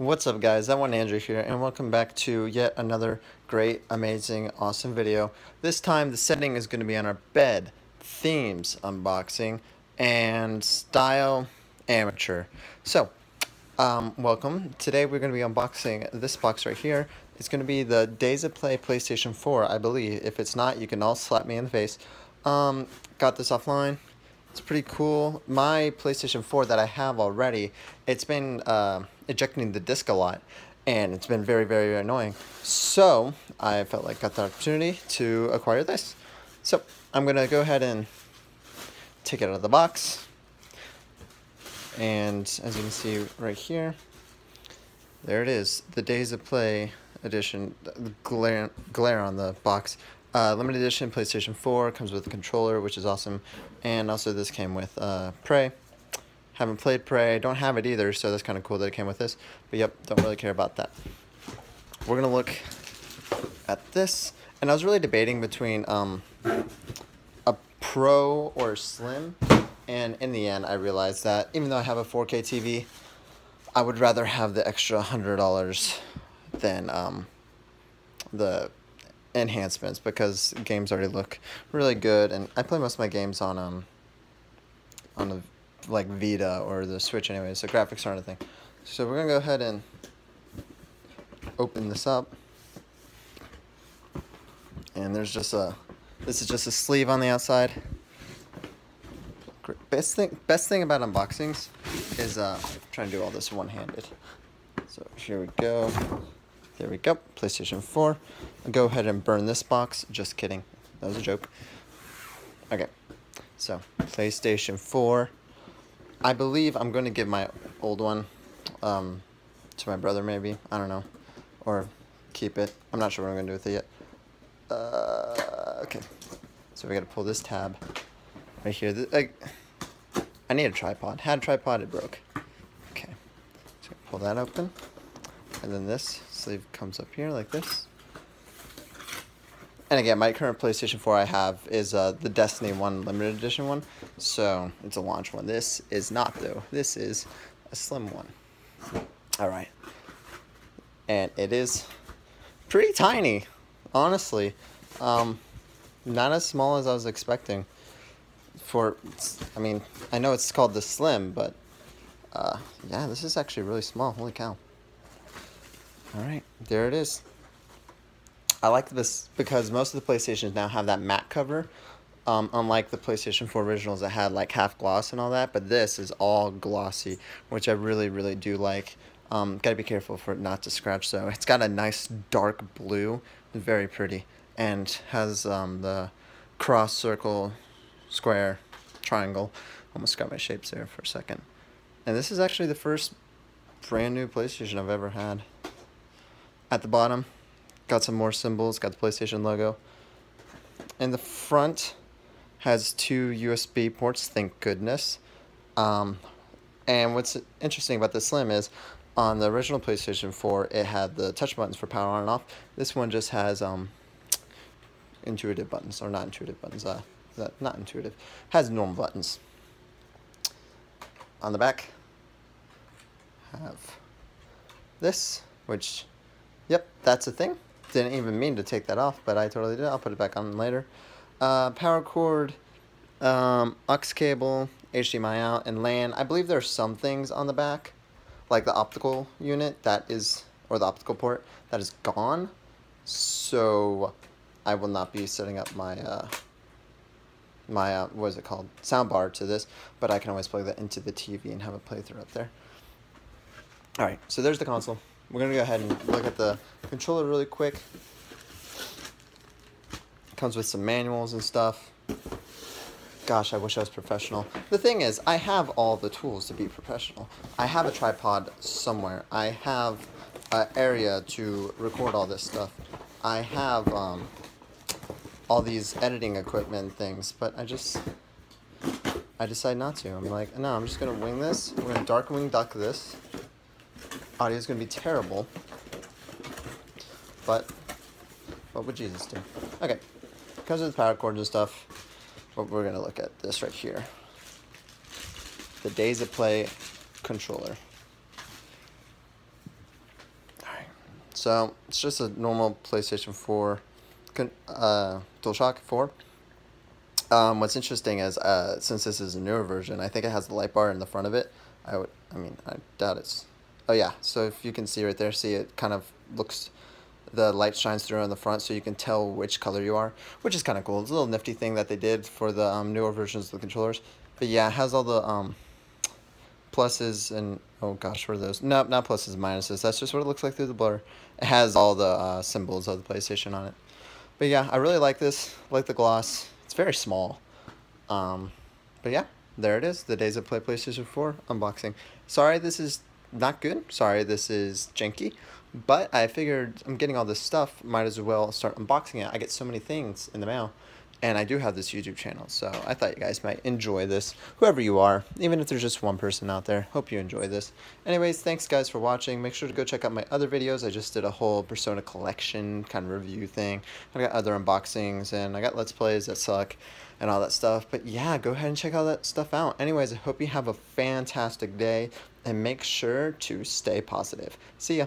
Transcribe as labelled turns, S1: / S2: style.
S1: What's up, guys? That one Andrew here, and welcome back to yet another great, amazing, awesome video. This time the setting is going to be on our bed, themes unboxing, and style amateur. So, welcome. Today we're going to be unboxing this box right here. It's going to be the Days of Play PlayStation 4, I believe. If it's not, you can all slap me in the face. Got this offline. It's pretty cool. My PlayStation 4 that I have already, it's been ejecting the disc a lot, and it's been very, very annoying. So I felt like I got the opportunity to acquire this. So I'm gonna go ahead and take it out of the box. And as you can see right here, there it is, the Days of Play edition. The glare on the box. Limited edition PlayStation 4, comes with a controller, which is awesome, and also this came with Prey. Haven't played Prey, don't have it either, so that's kind of cool that it came with this, but yep, don't really care about that. We're gonna look at this, and I was really debating between a Pro or Slim, and in the end I realized that even though I have a 4K TV, I would rather have the extra $100 than the enhancements, because games already look really good, and I play most of my games on the like Vita or the Switch anyway, so graphics aren't a thing. So we're gonna go ahead and open this up, and there's just this is just a sleeve on the outside. Best thing about unboxings is trying to do all this one-handed. So here we go. There we go, PlayStation 4. I'll go ahead and burn this box. Just kidding. That was a joke. Okay, so PlayStation 4. I believe I'm going to give my old one to my brother, maybe. I don't know. Or keep it. I'm not sure what I'm going to do with it yet. Okay, so we got to pull this tab right here. I need a tripod. Had a tripod, it broke. Okay, so pull that open. And then this sleeve comes up here like this. And again, my current PlayStation 4 I have is the Destiny 1 limited edition one. So it's a launch one. This is not, though. This is a slim one. Alright. And it is pretty tiny, honestly. Not as small as I was expecting. I mean, I know it's called the Slim, but yeah, this is actually really small. Holy cow. Alright, there it is. I like this because most of the PlayStations now have that matte cover, unlike the PlayStation 4 originals that had like half gloss and all that, but this is all glossy, which I really, really do like. Gotta be careful for it not to scratch though. It's got a nice dark blue, very pretty, and has the cross, circle, square, triangle. Almost got my shapes there for a second. And this is actually the first brand new PlayStation I've ever had. At the bottom, got some more symbols, got the PlayStation logo. In the front, has two USB ports, thank goodness. And what's interesting about the Slim is, on the original PlayStation 4, it had the touch buttons for power on and off. This one just has intuitive buttons, or not intuitive buttons, not intuitive, has normal buttons. On the back, have this, which, yep, that's a thing. Didn't even mean to take that off, but I totally did. I'll put it back on later. Power cord, aux cable, HDMI out, and LAN. I believe there's some things on the back, like the optical unit that is, or the optical port, that is gone. So I will not be setting up my what is it called, soundbar to this, but I can always plug that into the TV and have a playthrough up there. Alright, so there's the console. We're going to go ahead and look at the controller really quick. Comes with some manuals and stuff. Gosh, I wish I was professional. The thing is, I have all the tools to be professional. I have a tripod somewhere. I have an area to record all this stuff. I have all these editing equipment things, but I decide not to. I'm like, no, I'm just going to wing this. We're going to Darkwing Duck this. Audio is going to be terrible, but what would Jesus do? Okay, comes with power cords and stuff, but we're going to look at this right here. The Days of Play controller. So it's just a normal PlayStation 4, DualShock 4. What's interesting is since this is a newer version, I think it has the light bar in the front of it. I doubt it's. Oh yeah, so if you can see right there, see it kind of looks, the light shines through on the front, so you can tell which color you are, which is kind of cool. It's a little nifty thing that they did for the newer versions of the controllers. But yeah, it has all the pluses and, oh gosh, what are those? No, not pluses and minuses. That's just what it looks like through the blur. It has all the symbols of the PlayStation on it. But yeah, I really like this. I like the gloss. It's very small. But yeah, there it is. The Days of Play PlayStation 4 unboxing. Sorry this is not good. Sorry this is janky. But I figured I'm getting all this stuff. Might as well start unboxing it. I get so many things in the mail. And I do have this YouTube channel, so I thought you guys might enjoy this. Whoever you are, even if there's just one person out there, hope you enjoy this. Anyways, thanks guys for watching. Make sure to go check out my other videos. I just did a whole Persona collection kind of review thing. I got other unboxings, and I got Let's Plays that suck and all that stuff. But yeah, go ahead and check all that stuff out. Anyways, I hope you have a fantastic day, and make sure to stay positive. See ya.